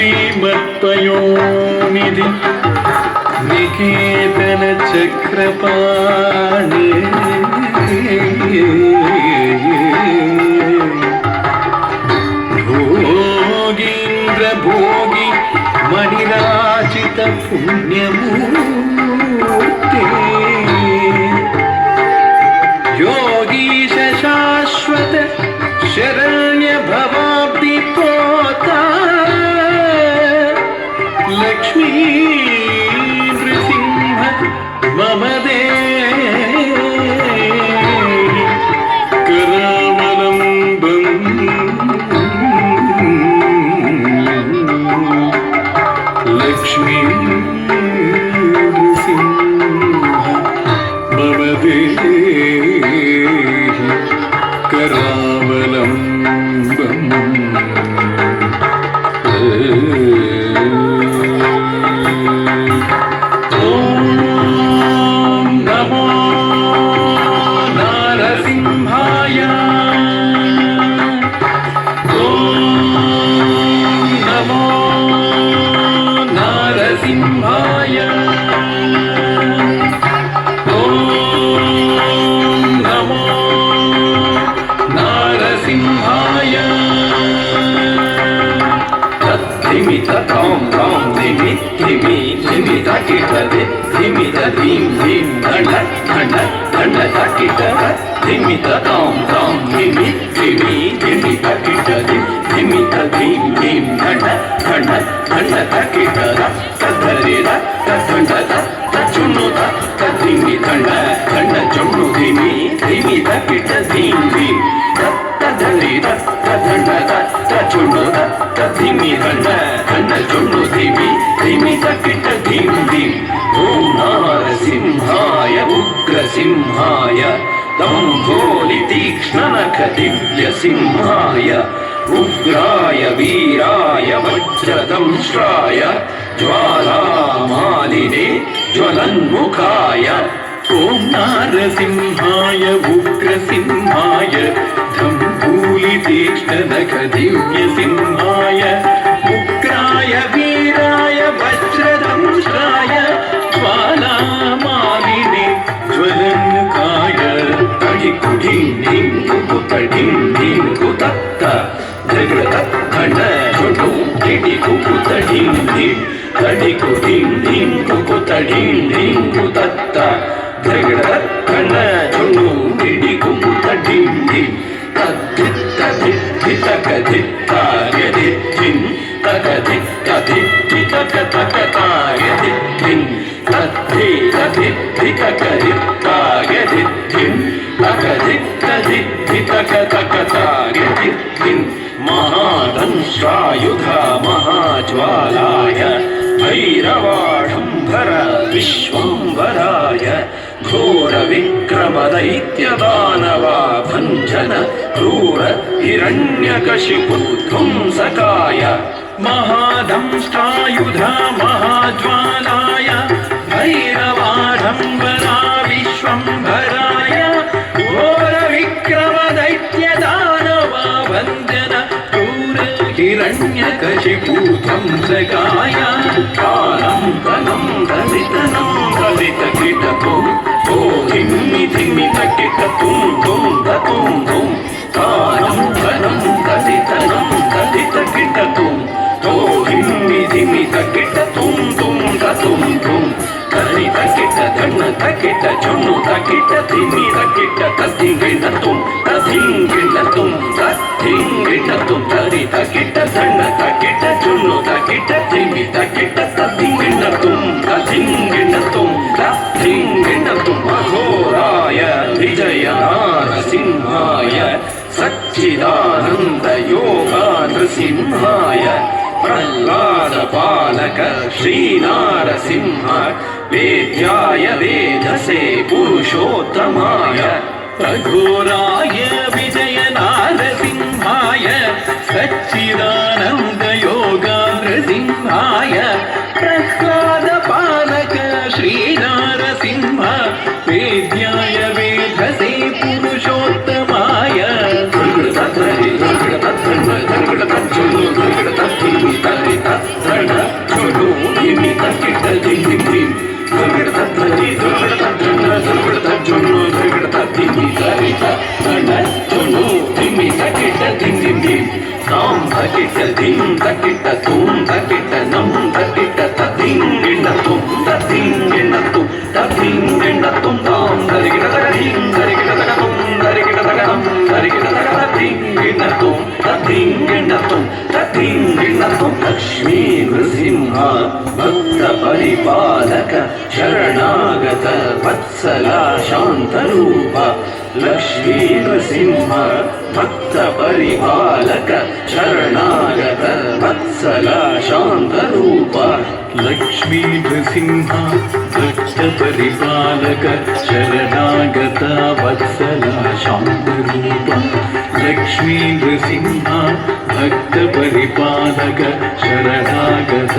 श्रीमत्पयोनिधि निकेतन चक्रपाणि भोगीन्द्र भोगी मणिराजित पुण्यमूर्ते योगीश शाश्वत शरण्य भवाब्धि पोता लक्ष्मी नृसिंह मम देहि करावलम्बम् लक्ष्मी नृसिंह मम देहि करावलम्बम् ओम नारसिंहाय उग्रसिंहाय दम्भोलि तीक्ष्णनख दिव्यसिंहाय उग्राय वीराय वज्रदंष्ट्राय ज्वालामालिने ज्वलन्मुखाय ओम नारसिंहाय उग्रसिंहाय दम्भोलि तीक्ष्णनख दिव्यसिंहाय उग्राय वीराय वज्रदंष्ट्राय ज्वालामालिने ज्वलन्मुखाय तडिकुडिं धिं कुकुतडिं धिं कुतत्त जगतत् खण्ड झुटु किडि कुकुतडिं धिं तडिकुडिं धिं कुकुतडिं धिं कुतत्त जगतत् खण्ड झुटु किडि कुकुतडिं धिं तद्धित्त धित्तितक धित्ताय धित्तिं तक धित्त धित्तितक तक ताय धित्तिं तद्धि तद्धित्तितक धित्ताय धित्तिं तक धित्त धित्तितक तक ताय धित्तिं महादंष्ट्रायुध महाज्वालाय भैरवाडम्बर विश्वम्भराय घोर विक्रम दैत्य दानवा भञ्जन क्रूर हिरण्यकशिपु ध्वंसकाय महादंष्ट्रायुध महाज्वालाय भैरवाडम्बरा विश्वम्भराय घोर विक्रम दैत्य दानवा भञ्जन क्रूर हिरण्यकशिपु ध्वंसकाय कालं तनं दलितनं दलितकिटतुं ओ धिम्मि धिम्मि तकिटतुं तुं दतुं तुं कालं तनं दलितनं दलितकिटतुं ओ धिम्मि धिम्मि तकिटतुं तुं दतुं तुं दलितकिट धन्न तकिट चुन्नु तकिट धिम्मि तकिट तद्धिङ्गिणतुं तद्धिङ्गिणतुं तद्धिङ्गिणतुं दलितकिट धन्न तकिट चुन्नु तकिट धिम्मि तकिट तद्धिङ्गिणतुं तद्धिङ्गिणतुं तद्धिङ्गिणतुं अघोराय विजय नारसिंहाय सच्चिदानन्द योगा नृसिंहाय प्रह्लाद पालक श्रीनारसिंह वेद्याय वेधसे पुरुषोत्तमाय अघोराय विजय नारसिंहाय सच्चिदानन्द योगा नृसिंहाय प्रह्लाद पालक श्रीनारसिंह वेद्याय वेधसे पुरुषोत्तमाय तद्धिं ತಾಂ ತಕಿಟ ಧಿಂ ತಕಿಟ ತುಂ ತಕಿಟ ನಂ ತಕಿಟ ತದಿಂಗಿಣ ತುಂ ತದಿಂಗಿಣ ತುಂ ತದಿಂಗಿಣ ತುಂ ತಾಂ ತರಿಗಿಡ ತಗಧಿಂ ತರಿಗಿಡ ತಗ ತುಂ ತರಿಗಿಡ ತಗ ನಂ ತರಿಗಿಡ ತಗ ತದಿಂಗಿಣ ತುಂ ತದಿಂಗಿಣ ತುಂ ತದಿಂಗಿಣ ತುಂ ಲಕ್ಷ್ಮೀ ನೃಸಿಂಹ ಭಕ್ತ ಪರಿಪಾಲಕ ಶರಣಾಗತ ವತ್ಸಲ ಶಾಂತರೂಪ ಲಕ್ಷ್ಮೀ ನೃಸಿಂಹ ಭಕ್ತ ಪರಿಪಾಲಕ ಶರಣಾಗತ ವತ್ಸಲ ಶಾಂತರೂಪ ಲಕ್ಷ್ಮೀ ನೃಸಿಂಹ ಭಕ್ತ ಪರಿಪಾಲಕ ಶರಣಾಗತ ವತ್ಸಲ ಶಾಂತರೂಪ ಲಕ್ಷ್ಮೀ ನೃಸಿಂಹ ಭಕ್ತ ಪರಿಪಾಲಕ ಶರಣಾಗತ